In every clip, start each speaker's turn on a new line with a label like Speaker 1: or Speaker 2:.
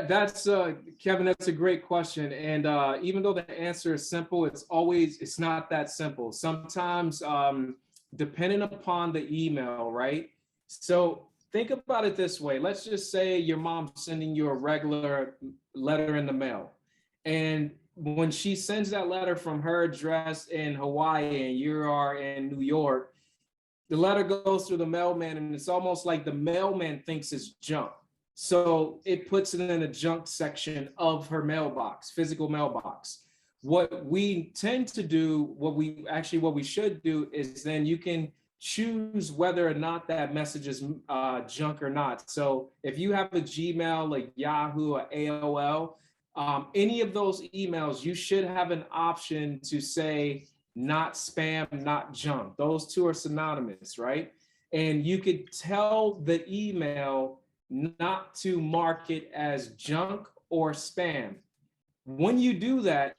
Speaker 1: That's Kevin, that's a great question. And even though the answer is simple, it's not that simple. Sometimes depending upon the email, right? So think about it this way. Let's just say your mom's sending you a regular letter in the mail. And when she sends that letter from her address in Hawaii and you are in New York, the letter goes through the mailman and it's almost like the mailman thinks it's junk. So it puts it in the junk section of her mailbox, physical mailbox. What we tend to do, what we should do is then you can choose whether or not that message is junk or not. So if you have a Gmail, like Yahoo or AOL, any of those emails, you should have an option to say not spam, not junk. Those two are synonymous, right? And you could tell the email not to mark it as junk or spam. When you do that,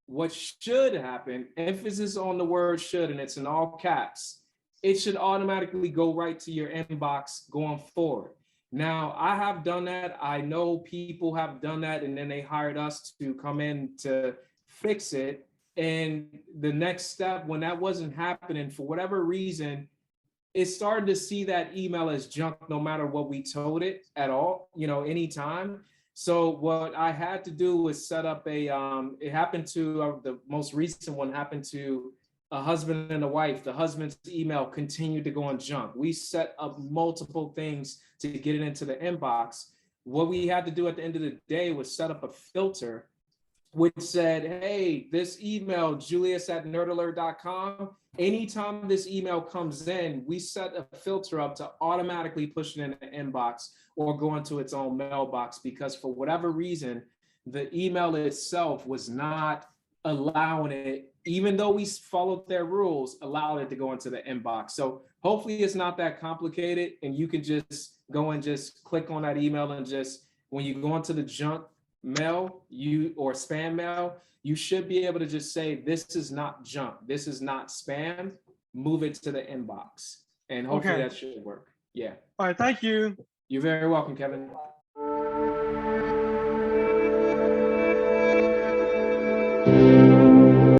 Speaker 1: what should happen, emphasis on the word should, and it's in all caps, it should automatically go right to your inbox going forward. Now, I have done that. I know people have done that, and then they hired us to come in to fix it. And the next step, when that wasn't happening for whatever reason, it started to see that email as junk no matter what we told it at all, anytime. So what I had to do was set up it happened to, the most recent one happened to a husband and a wife. The husband's email continued to go on junk. We set up multiple things to get it into the inbox. What we had to do at the end of the day was set up a filter which said, hey, this email, julius@nerdalert.com, anytime this email comes in, we set a filter up to automatically push it in the inbox or go into its own mailbox, because for whatever reason, the email itself was not allowing it, even though we followed their rules, allowed it to go into the inbox. So hopefully it's not that complicated, and you can just go and just click on that email, and just when you go into the junk mail or spam mail, you should be able to just say, this is not junk, this is not spam, move it to the inbox, and hopefully
Speaker 2: Okay.
Speaker 1: that should work. Yeah.
Speaker 2: All right. Thank you.
Speaker 1: You're very welcome, Kevin.